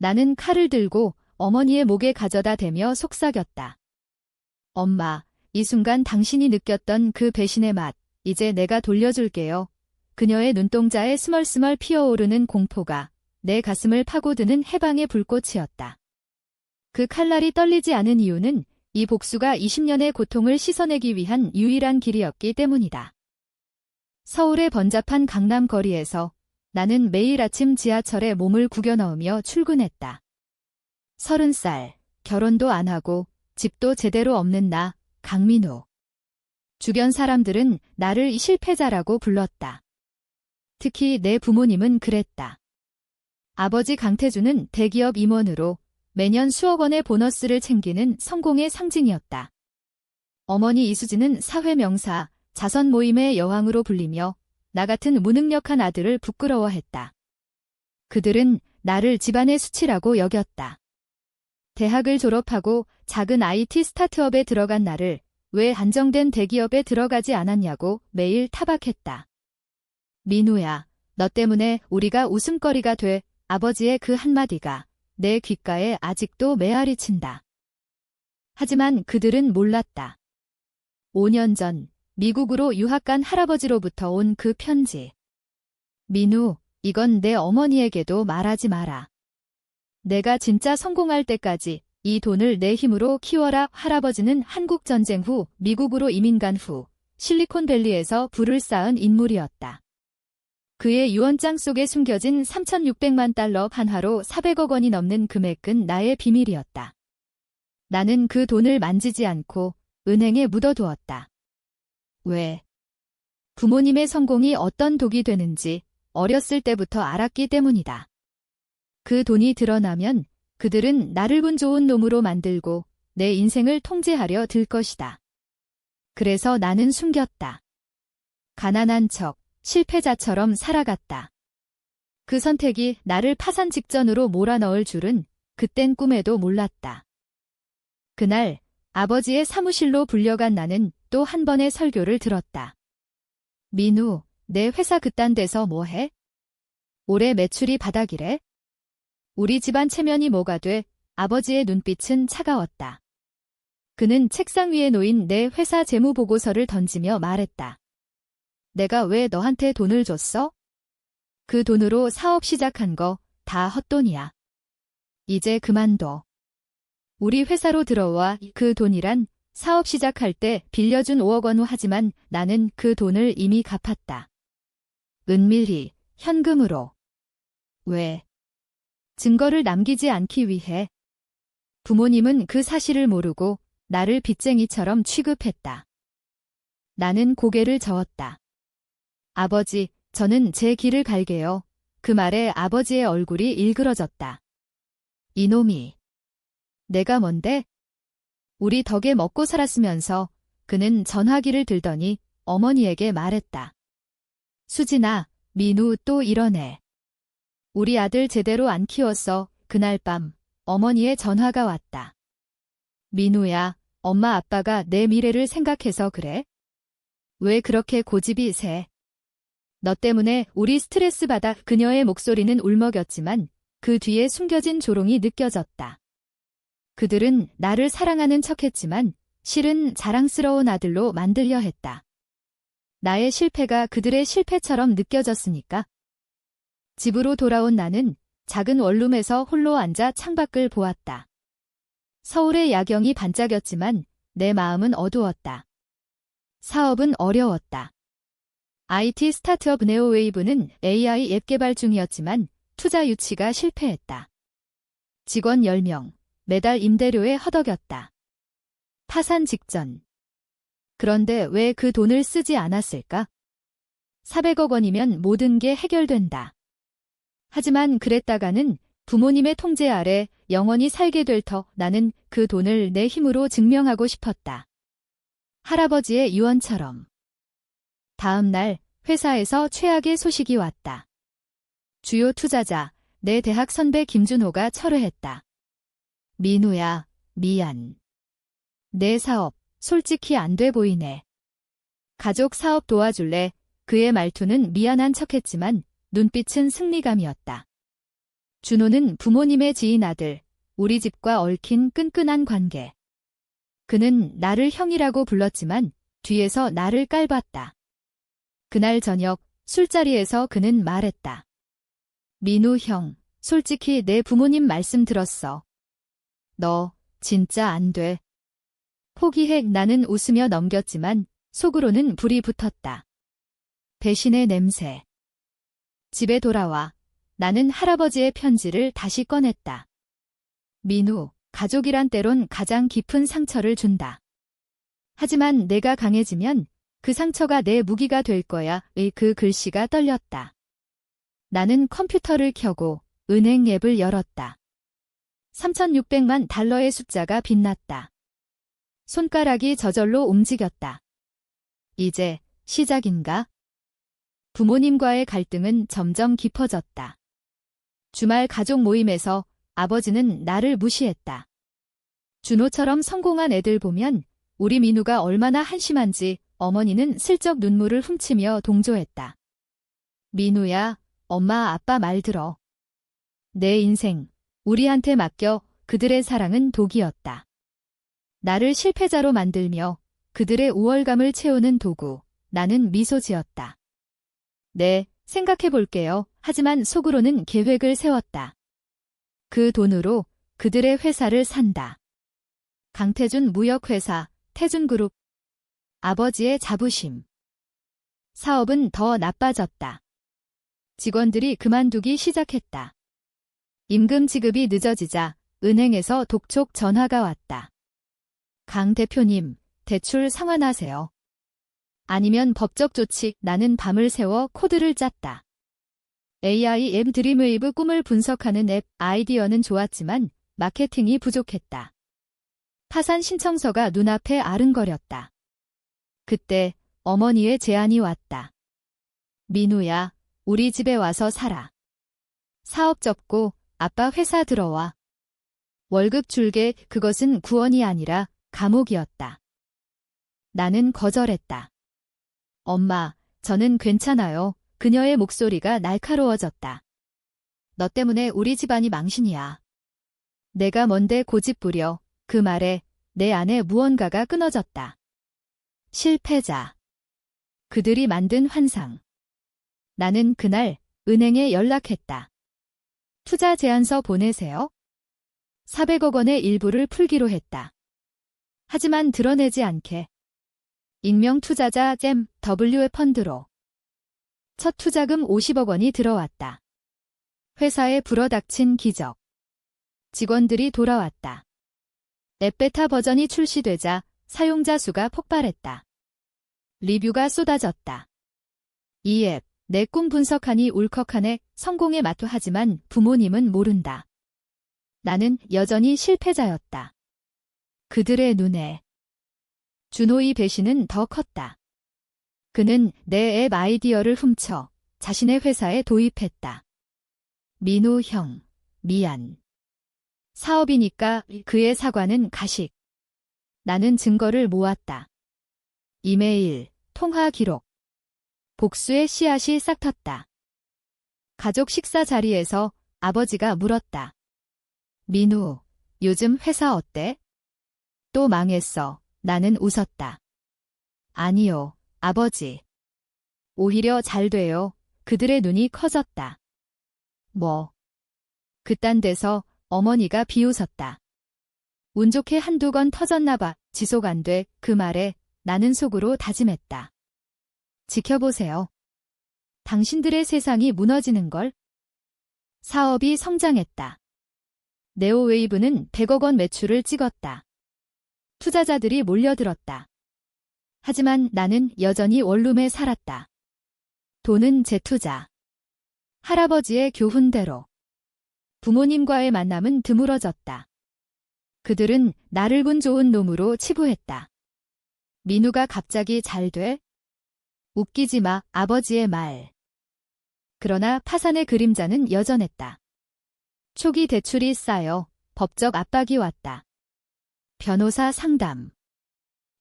나는 칼을 들고 어머니의 목에 가져다 대며 속삭였다. 엄마, 이 순간 당신이 느꼈던 그 배신의 맛, 이제 내가 돌려줄게요. 그녀의 눈동자에 스멀스멀 피어오르는 공포가 내 가슴을 파고드는 해방의 불꽃이었다. 그 칼날이 떨리지 않은 이유는 이 복수가 20년의 고통을 씻어내기 위한 유일한 길이었기 때문이다. 서울의 번잡한 강남 거리에서 나는 매일 아침 지하철에 몸을 구겨 넣으며 출근했다. 30살, 결혼도 안 하고 집도 제대로 없는 나, 강민우. 주변 사람들은 나를 실패자라고 불렀다. 특히 내 부모님은 그랬다. 아버지 강태주는 대기업 임원으로 매년 수억 원의 보너스를 챙기는 성공의 상징이었다. 어머니 이수진은 사회명사, 자선 모임의 여왕으로 불리며 나 같은 무능력한 아들을 부끄러워했다. 그들은 나를 집안의 수치라고 여겼다. 대학을 졸업하고 작은 IT 스타트업에 들어간 나를 왜 안정된 대기업에 들어가지 않았냐고 매일 타박했다. 민우야, 너 때문에 우리가 웃음거리가 돼. 아버지의 그 한마디가 내 귓가에 아직도 메아리 친다. 하지만 그들은 몰랐다. 5년 전 미국으로 유학 간 할아버지로부터 온 그 편지. 민우, 이건 내 어머니에게도 말하지 마라. 내가 진짜 성공할 때까지 이 돈을 내 힘으로 키워라. 할아버지는 한국전쟁 후 미국으로 이민 간 후 실리콘밸리에서 부를 쌓은 인물이었다. 그의 유언장 속에 숨겨진 3,600만 달러 한화로 400억 원이 넘는 금액은 나의 비밀이었다. 나는 그 돈을 만지지 않고 은행에 묻어두었다. 왜? 부모님의 성공이 어떤 독이 되는지 어렸을 때부터 알았기 때문이다. 그 돈이 드러나면 그들은 나를 운 좋은 놈으로 만들고 내 인생을 통제하려 들 것이다. 그래서 나는 숨겼다. 가난한 척, 실패자처럼 살아갔다. 그 선택이 나를 파산 직전으로 몰아넣을 줄은 그땐 꿈에도 몰랐다. 그날 아버지의 사무실로 불려간 나는 또 한 번의 설교를 들었다. 민우, 내 회사 그딴 데서 뭐해? 올해 매출이 바닥이래? 우리 집안 체면이 뭐가 돼? 아버지의 눈빛은 차가웠다. 그는 책상 위에 놓인 내 회사 재무보고서를 던지며 말했다. 내가 왜 너한테 돈을 줬어? 그 돈으로 사업 시작한 거 다 헛돈이야. 이제 그만둬. 우리 회사로 들어와. 그 돈이란 사업 시작할 때 빌려준 5억 원. 하지만 나는 그 돈을 이미 갚았다. 은밀히, 현금으로. 왜? 증거를 남기지 않기 위해. 부모님은 그 사실을 모르고 나를 빚쟁이처럼 취급했다. 나는 고개를 저었다. 아버지, 저는 제 길을 갈게요. 그 말에 아버지의 얼굴이 일그러졌다. 이놈이. 내가 뭔데? 우리 덕에 먹고 살았으면서. 그는 전화기를 들더니 어머니에게 말했다. 수진아, 민우 또 이러네. 우리 아들 제대로 안 키웠어. 그날 밤 어머니의 전화가 왔다. 민우야, 엄마 아빠가 내 미래를 생각해서 그래? 왜 그렇게 고집이 세? 너 때문에 우리 스트레스 받아. 그녀의 목소리는 울먹였지만 그 뒤에 숨겨진 조롱이 느껴졌다. 그들은 나를 사랑하는 척했지만 실은 자랑스러운 아들로 만들려 했다. 나의 실패가 그들의 실패처럼 느껴졌으니까. 집으로 돌아온 나는 작은 원룸에서 홀로 앉아 창밖을 보았다. 서울의 야경이 반짝였지만 내 마음은 어두웠다. 사업은 어려웠다. IT 스타트업 네오웨이브는 AI 앱 개발 중이었지만 투자 유치가 실패했다. 직원 10명, 매달 임대료에 허덕였다. 파산 직전. 그런데 왜 그 돈을 쓰지 않았을까? 400억 원이면 모든 게 해결된다. 하지만 그랬다가는 부모님의 통제 아래 영원히 살게 될 터. 나는 그 돈을 내 힘으로 증명하고 싶었다. 할아버지의 유언처럼. 다음 날 회사에서 최악의 소식이 왔다. 주요 투자자, 내 대학 선배 김준호가 철회했다. 민우야, 미안. 내 사업, 솔직히 안 돼 보이네. 가족 사업 도와줄래? 그의 말투는 미안한 척했지만 눈빛은 승리감이었다. 준호는 부모님의 지인 아들, 우리 집과 얽힌 끈끈한 관계. 그는 나를 형이라고 불렀지만 뒤에서 나를 깔봤다. 그날 저녁 술자리에서 그는 말했다. 민우 형, 솔직히 내 부모님 말씀 들었어. 너 진짜 안 돼. 포기해. 나는 웃으며 넘겼지만 속으로는 불이 붙었다. 배신의 냄새. 집에 돌아와 나는 할아버지의 편지를 다시 꺼냈다. 민우, 가족이란 때론 가장 깊은 상처를 준다. 하지만 내가 강해지면 그 상처가 내 무기가 될 거야의 그 글씨가 떨렸다. 나는 컴퓨터를 켜고 은행 앱을 열었다. 3,600만 달러의 숫자가 빛났다. 손가락이 저절로 움직였다. 이제 시작인가? 부모님과의 갈등은 점점 깊어졌다. 주말 가족 모임에서 아버지는 나를 무시했다. 준호처럼 성공한 애들 보면 우리 민우가 얼마나 한심한지 어머니는 슬쩍 눈물을 훔치며 동조했다. 민우야, 엄마 아빠 말 들어. 내 인생, 우리한테 맡겨. 그들의 사랑은 독이었다. 나를 실패자로 만들며 그들의 우월감을 채우는 도구. 나는 미소 지었다. 네, 생각해 볼게요. 하지만 속으로는 계획을 세웠다. 그 돈으로 그들의 회사를 산다. 강태준 무역회사, 태준그룹. 아버지의 자부심. 사업은 더 나빠졌다. 직원들이 그만두기 시작했다. 임금 지급이 늦어지자 은행에서 독촉 전화가 왔다. 강 대표님, 대출 상환하세요. 아니면 법적 조치. 나는 밤을 새워 코드를 짰다. AI 앱 드림웨이브 꿈을 분석하는 앱 아이디어는 좋았지만 마케팅이 부족했다. 파산 신청서가 눈앞에 아른거렸다. 그때 어머니의 제안이 왔다. 민우야, 우리 집에 와서 살아. 사업 접고 아빠 회사 들어와. 월급 줄게. 그것은 구원이 아니라 감옥이었다. 나는 거절했다. 엄마, 저는 괜찮아요. 그녀의 목소리가 날카로워졌다. 너 때문에 우리 집안이 망신이야. 내가 뭔데 고집부려. 그 말에 내 안에 무언가가 끊어졌다. 실패자. 그들이 만든 환상. 나는 그날 은행에 연락했다. 투자 제안서 보내세요. 400억 원의 일부를 풀기로 했다. 하지만 드러내지 않게. 익명 투자자 잼 W의 펀드로. 첫 투자금 50억 원이 들어왔다. 회사에 불어닥친 기적. 직원들이 돌아왔다. 앱 베타 버전이 출시되자 사용자 수가 폭발했다. 리뷰가 쏟아졌다. 이 앱, 내 꿈 분석하니 울컥하네. 성공의 맛도. 하지만 부모님은 모른다. 나는 여전히 실패자였다. 그들의 눈에. 준호의 배신은 더 컸다. 그는 내 앱 아이디어를 훔쳐 자신의 회사에 도입했다. 민우 형, 미안. 사업이니까. 그의 사과는 가식. 나는 증거를 모았다. 이메일, 통화 기록. 복수의 씨앗이 싹 텄다. 가족 식사 자리에서 아버지가 물었다. 민우, 요즘 회사 어때? 또 망했어. 나는 웃었다. 아니요, 아버지. 오히려 잘 돼요. 그들의 눈이 커졌다. 뭐? 그딴 데서 어머니가 비웃었다. 운 좋게 한두 건 터졌나 봐. 지속 안 돼. 그 말에 나는 속으로 다짐했다. 지켜보세요. 당신들의 세상이 무너지는 걸. 사업이 성장했다. 네오웨이브는 100억 원 매출을 찍었다. 투자자들이 몰려들었다. 하지만 나는 여전히 원룸에 살았다. 돈은 재투자. 할아버지의 교훈대로. 부모님과의 만남은 드물어졌다. 그들은 나를 군 좋은 놈으로 치부했다. 민우가 갑자기 잘 돼? 웃기지 마. 아버지의 말. 그러나 파산의 그림자는 여전했다. 초기 대출이 쌓여 법적 압박이 왔다. 변호사 상담.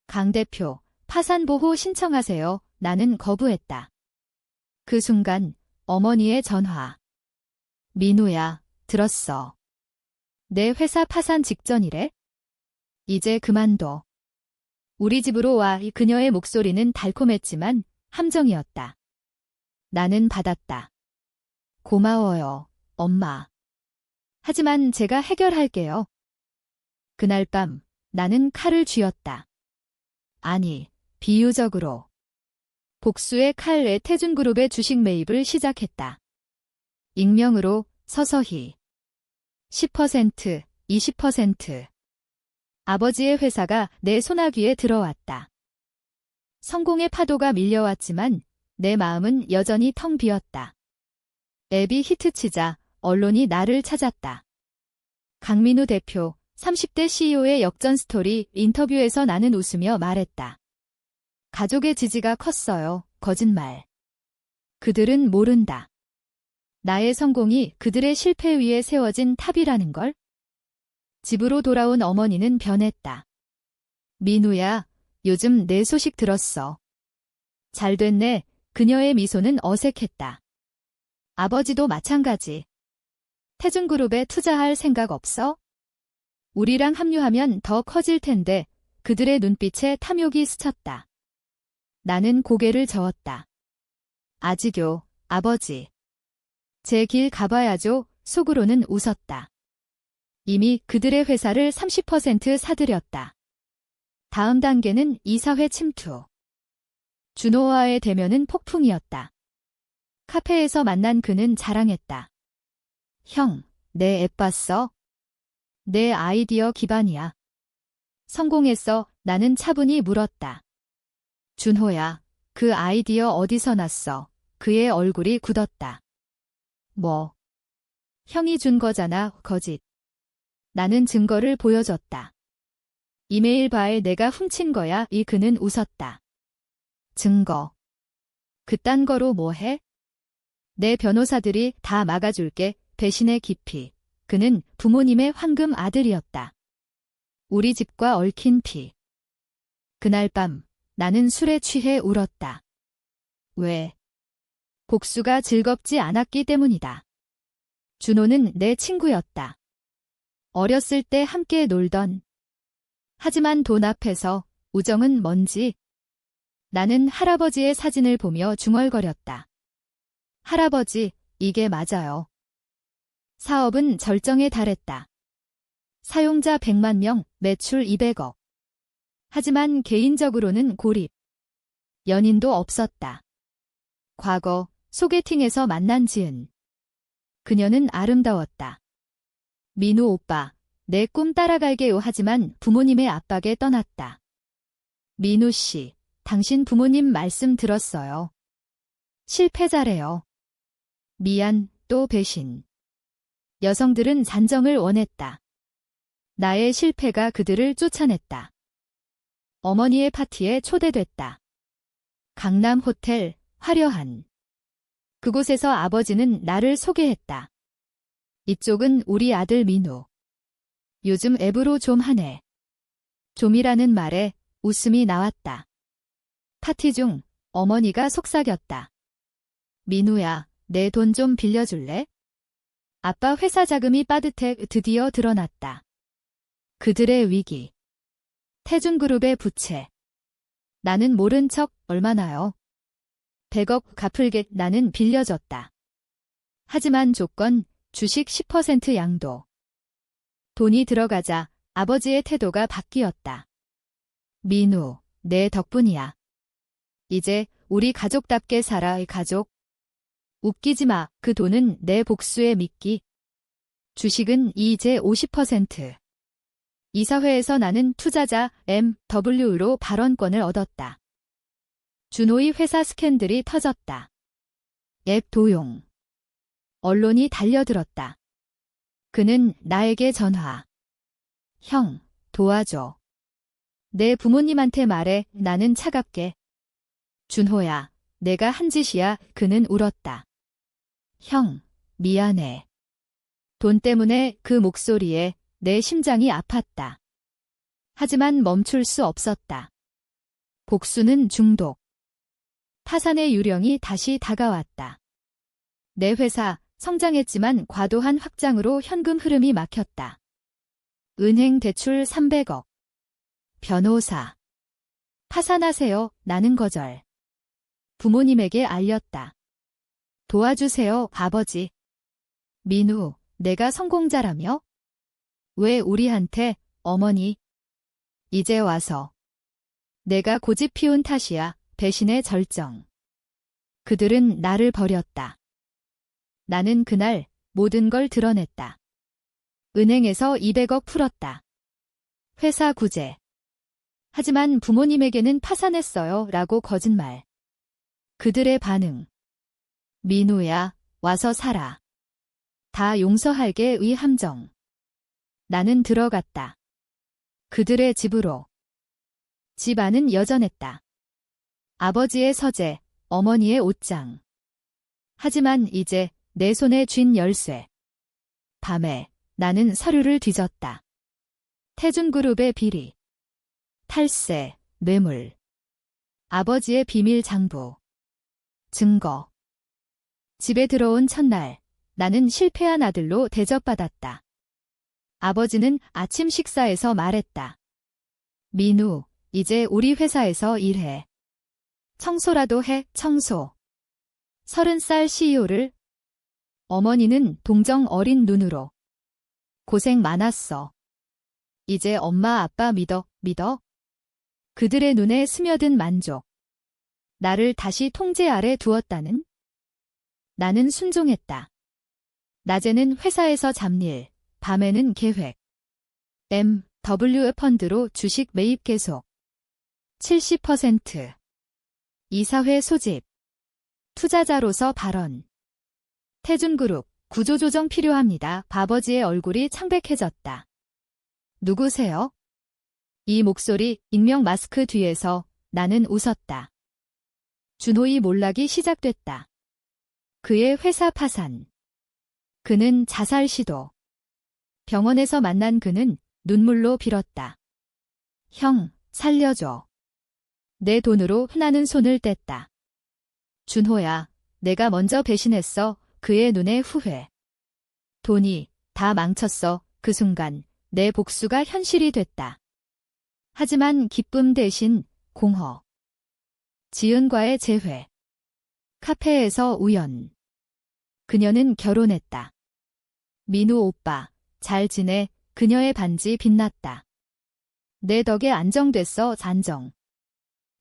강 대표, 파산보호 신청하세요. 나는 거부했다. 그 순간 어머니의 전화. 민우야, 들었어. 내 회사 파산 직전이래? 이제 그만둬. 우리 집으로 와. 그녀의 목소리는 달콤했지만 함정이었다. 나는 받았다. 고마워요, 엄마. 하지만 제가 해결할게요. 그날 밤 나는 칼을 쥐었다. 아니, 비유적으로. 복수의 칼에 태준그룹의 주식 매입을 시작했다. 익명으로 서서히. 10%, 20%. 아버지의 회사가 내 소나귀에 들어왔다. 성공의 파도가 밀려왔지만 내 마음은 여전히 텅 비었다. 앱이 히트치자 언론이 나를 찾았다. 강민우 대표, 30대 CEO의 역전 스토리 인터뷰에서 나는 웃으며 말했다. 가족의 지지가 컸어요. 거짓말. 그들은 모른다. 나의 성공이 그들의 실패 위에 세워진 탑이라는 걸? 집으로 돌아온 어머니는 변했다. 민우야, 요즘 내 소식 들었어. 잘 됐네. 그녀의 미소는 어색했다. 아버지도 마찬가지. 태준그룹에 투자할 생각 없어? 우리랑 합류하면 더 커질 텐데 그들의 눈빛에 탐욕이 스쳤다. 나는 고개를 저었다. 아직요, 아버지. 제 길 가봐야죠. 속으로는 웃었다. 이미 그들의 회사를 30% 사들였다. 다음 단계는 이사회 침투. 준호와의 대면은 폭풍이었다. 카페에서 만난 그는 자랑했다. 형, 내 앱 봤어? 내 아이디어 기반이야. 성공했어. 나는 차분히 물었다. 준호야, 그 아이디어 어디서 났어? 그의 얼굴이 굳었다. 뭐? 형이 준 거잖아, 거짓. 나는 증거를 보여줬다. 이메일 바에 내가 훔친 거야. 그는 웃었다. 증거. 그딴 거로 뭐 해? 내 변호사들이 다 막아줄게. 배신의 깊이. 그는 부모님의 황금 아들이었다. 우리 집과 얽힌 피. 그날 밤 나는 술에 취해 울었다. 왜? 복수가 즐겁지 않았기 때문이다. 준호는 내 친구였다. 어렸을 때 함께 놀던. 하지만 돈 앞에서 우정은 뭔지. 나는 할아버지의 사진을 보며 중얼거렸다. 할아버지, 이게 맞아요. 사업은 절정에 달했다. 사용자 100만 명, 매출 200억. 하지만 개인적으로는 고립. 연인도 없었다. 과거, 소개팅에서 만난 지은. 그녀는 아름다웠다. 민우 오빠, 내 꿈 따라갈게요. 하지만 부모님의 압박에 떠났다. 민우 씨, 당신 부모님 말씀 들었어요. 실패자래요. 미안, 또 배신. 여성들은 잔정을 원했다. 나의 실패가 그들을 쫓아냈다. 어머니의 파티에 초대됐다. 강남 호텔, 화려한. 그곳에서 아버지는 나를 소개했다. 이쪽은 우리 아들 민우. 요즘 앱으로 좀 하네. 좀이라는 말에 웃음이 나왔다. 파티 중 어머니가 속삭였다. 민우야, 내 돈 좀 빌려줄래? 아빠 회사 자금이 빠듯해. 드디어 드러났다. 그들의 위기. 태준그룹의 부채. 나는 모른 척 얼마나요? 100억 갚을게. 나는 빌려줬다. 하지만 조건, 주식 10% 양도. 돈이 들어가자 아버지의 태도가 바뀌었다. 민우, 내 덕분이야. 이제 우리 가족답게 살아. 가족. 웃기지 마. 그 돈은 내 복수의 미끼. 주식은 이제 50%. 이사회에서 나는 투자자 MW로 발언권을 얻었다. 준호의 회사 스캔들이 터졌다. 앱 도용. 언론이 달려들었다. 그는 나에게 전화. 형, 도와줘. 내 부모님한테 말해. 나는 차갑게. 준호야, 내가 한 짓이야. 그는 울었다. 형, 미안해. 돈 때문에. 그 목소리에 내 심장이 아팠다. 하지만 멈출 수 없었다. 복수는 중독. 파산의 유령이 다시 다가왔다. 내 회사, 성장했지만 과도한 확장으로 현금 흐름이 막혔다. 은행 대출 300억. 변호사. 파산하세요. 나는 거절. 부모님에게 알렸다. 도와주세요, 아버지. 민우, 내가 성공자라며? 왜 우리한테, 어머니? 이제 와서. 내가 고집 피운 탓이야, 배신의 절정. 그들은 나를 버렸다. 나는 그날 모든 걸 드러냈다. 은행에서 200억 풀었다. 회사 구제. 하지만 부모님에게는 파산했어요, 라고 거짓말. 그들의 반응. 민우야, 와서 살아. 다 용서할게 의 함정. 나는 들어갔다. 그들의 집으로. 집 안은 여전했다. 아버지의 서재, 어머니의 옷장. 하지만 이제 내 손에 쥔 열쇠. 밤에 나는 서류를 뒤졌다. 태준그룹의 비리. 탈세, 뇌물. 아버지의 비밀 장부. 증거. 집에 들어온 첫날, 나는 실패한 아들로 대접받았다. 아버지는 아침 식사에서 말했다. 민우, 이제 우리 회사에서 일해. 청소라도 해, 청소. 30살 CEO를. 어머니는 동정 어린 눈으로. 고생 많았어. 이제 엄마 아빠 믿어. 그들의 눈에 스며든 만족. 나를 다시 통제 아래 두었다는? 나는 순종했다. 낮에는 회사에서 잡일, 밤에는 계획. MW 펀드로 주식 매입 계속. 70%. 이사회 소집. 투자자로서 발언. 태준그룹, 구조조정 필요합니다. 아버지의 얼굴이 창백해졌다. 누구세요? 이 목소리, 익명 마스크 뒤에서 나는 웃었다. 준호의 몰락이 시작됐다. 그의 회사 파산. 그는 자살 시도. 병원에서 만난 그는 눈물로 빌었다. 형, 살려줘. 내 돈으로 흔하는 손을 뗐다. 준호야, 내가 먼저 배신했어. 그의 눈에 후회. 돈이 다 망쳤어. 그 순간 내 복수가 현실이 됐다. 하지만 기쁨 대신 공허. 지은과의 재회. 카페에서 우연. 그녀는 결혼했다. 민우 오빠, 잘 지내. 그녀의 반지 빛났다. 내 덕에 안정됐어. 안정.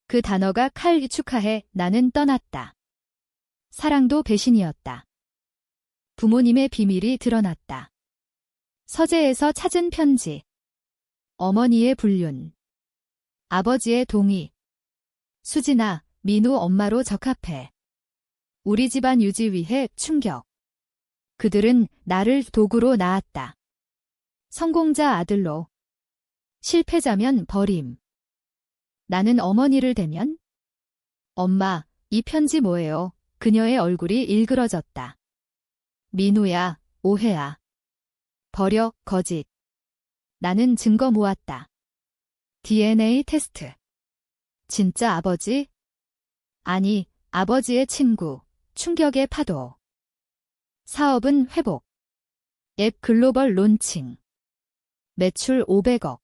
그 단어가 칼 축하해. 나는 떠났다. 사랑도 배신이었다. 부모님의 비밀이 드러났다. 서재에서 찾은 편지. 어머니의 불륜. 아버지의 동의. 수진아, 민우 엄마로 적합해. 우리 집안 유지 위해 충격. 그들은 나를 도구로 낳았다. 성공자 아들로. 실패자면 버림. 나는 어머니를 대면? 엄마, 이 편지 뭐예요? 그녀의 얼굴이 일그러졌다. 민우야, 오해야. 버려, 거짓. 나는 증거 모았다. DNA 테스트. 진짜 아버지? 아니, 아버지의 친구. 충격의 파도. 사업은 회복. 앱 글로벌 론칭. 매출 500억.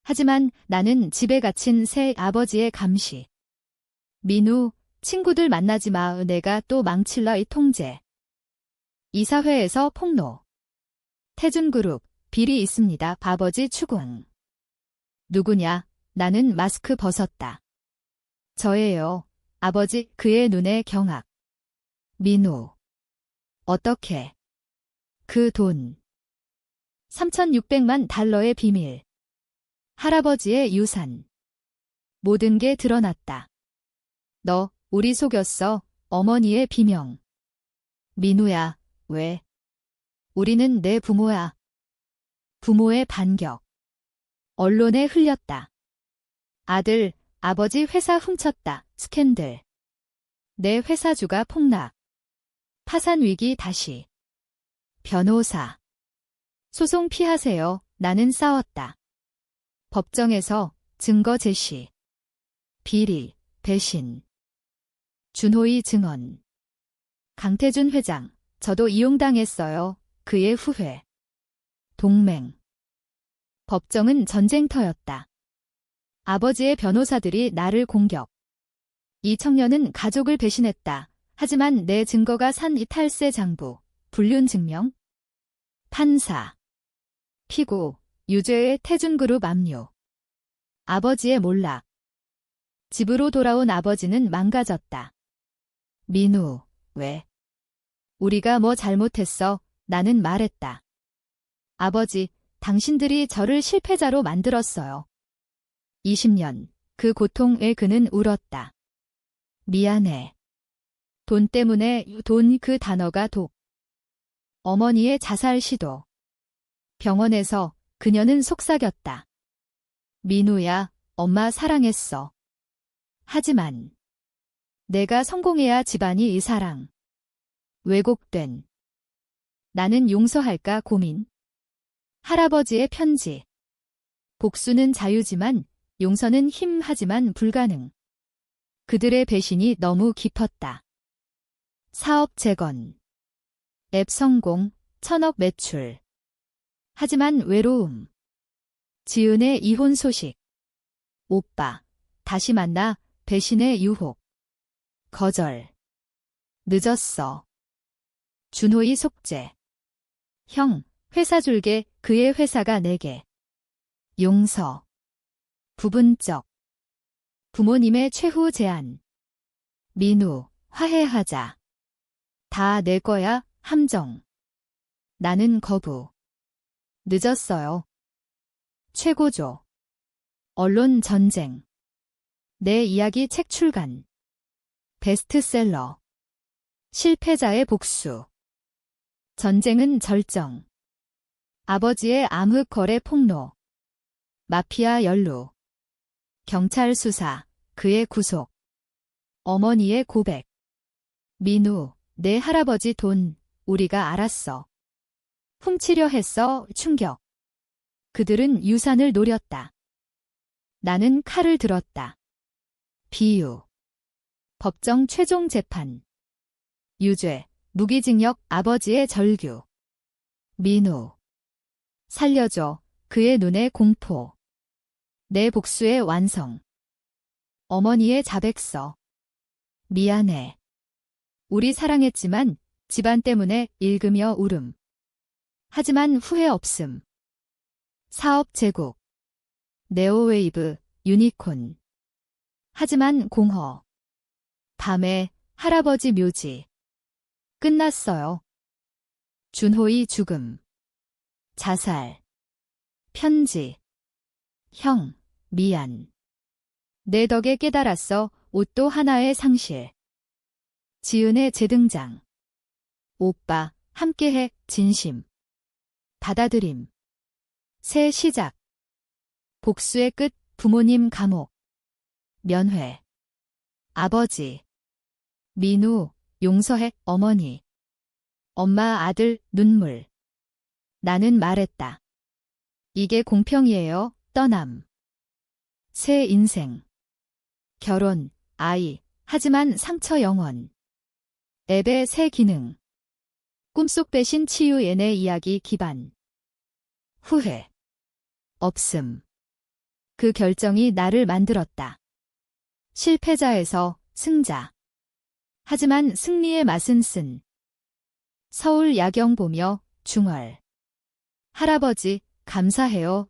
하지만 나는 집에 갇힌 새 아버지의 감시. 민우, 친구들 만나지 마. 내가 또 망칠라. 이 통제. 이사회에서 폭로. 태준그룹, 비리 있습니다. 아버지 추궁. 누구냐? 나는 마스크 벗었다. 저예요. 아버지. 그의 눈에 경악. 민우. 어떻게? 그 돈. 3,600만 달러의 비밀. 할아버지의 유산. 모든 게 드러났다. 너, 우리 속였어. 어머니의 비명. 민우야, 왜? 우리는 내 부모야. 부모의 반격. 언론에 흘렸다. 아들, 아버지 회사 훔쳤다. 스캔들. 내 회사주가 폭락. 파산 위기 다시. 변호사. 소송 피하세요. 나는 싸웠다. 법정에서 증거 제시. 비리, 배신. 준호의 증언. 강태준 회장, 저도 이용당했어요. 그의 후회. 동맹. 법정은 전쟁터였다. 아버지의 변호사들이 나를 공격. 이 청년은 가족을 배신했다. 하지만 내 증거가 산 이 탈세 장부, 불륜 증명. 판사. 피고, 유죄의 태준그룹 압류. 아버지의 몰락. 집으로 돌아온 아버지는 망가졌다. 민우, 왜? 우리가 뭐 잘못했어? 나는 말했다. 아버지, 당신들이 저를 실패자로 만들었어요. 20년, 그 고통에 그는 울었다. 미안해. 돈 때문에 돈 그 단어가 독. 어머니의 자살 시도. 병원에서 그녀는 속삭였다. 민우야, 엄마 사랑했어. 하지만 내가 성공해야 집안이 이 사랑. 왜곡된. 나는 용서할까 고민. 할아버지의 편지. 복수는 자유지만 용서는 힘 하지만 불가능. 그들의 배신이 너무 깊었다. 사업 재건. 앱 성공, 1000억 매출. 하지만 외로움. 지은의 이혼 소식. 오빠, 다시 만나, 배신의 유혹. 거절. 늦었어. 준호의 속죄. 형, 회사 줄게, 그의 회사가 내게. 용서. 부분적. 부모님의 최후 제안. 민우, 화해하자. 다 내 거야, 함정. 나는 거부. 늦었어요. 최고조. 언론 전쟁. 내 이야기 책 출간. 베스트셀러. 실패자의 복수. 전쟁은 절정. 아버지의 암흑 거래 폭로. 마피아 연루. 경찰 수사, 그의 구속. 어머니의 고백. 민우, 내 할아버지 돈, 우리가 알았어. 훔치려 했어, 충격. 그들은 유산을 노렸다. 나는 칼을 들었다. 비유. 법정 최종 재판. 유죄, 무기징역 아버지의 절규. 민우. 살려줘, 그의 눈에 공포. 내 복수의 완성. 어머니의 자백서. 미안해. 우리 사랑했지만 집안 때문에 읽으며 울음. 하지만 후회 없음. 사업 제국. 네오웨이브, 유니콘. 하지만 공허. 밤에 할아버지 묘지. 끝났어요. 준호의 죽음. 자살. 편지. 형, 미안. 내 덕에 깨달았어, 옷도 하나의 상실. 지은의 재등장. 오빠, 함께해, 진심. 받아들임. 새 시작. 복수의 끝, 부모님 감옥. 면회. 아버지. 민우, 용서해, 어머니. 엄마 아들, 눈물. 나는 말했다. 이게 공평이에요, 떠남. 새 인생. 결혼, 아이, 하지만 상처 영원. 앱의 새 기능. 꿈속 배신 치유의 내 이야기 기반. 후회. 없음. 그 결정이 나를 만들었다. 실패자에서 승자. 하지만 승리의 맛은 쓴. 서울 야경 보며 중얼. 할아버지, 감사해요,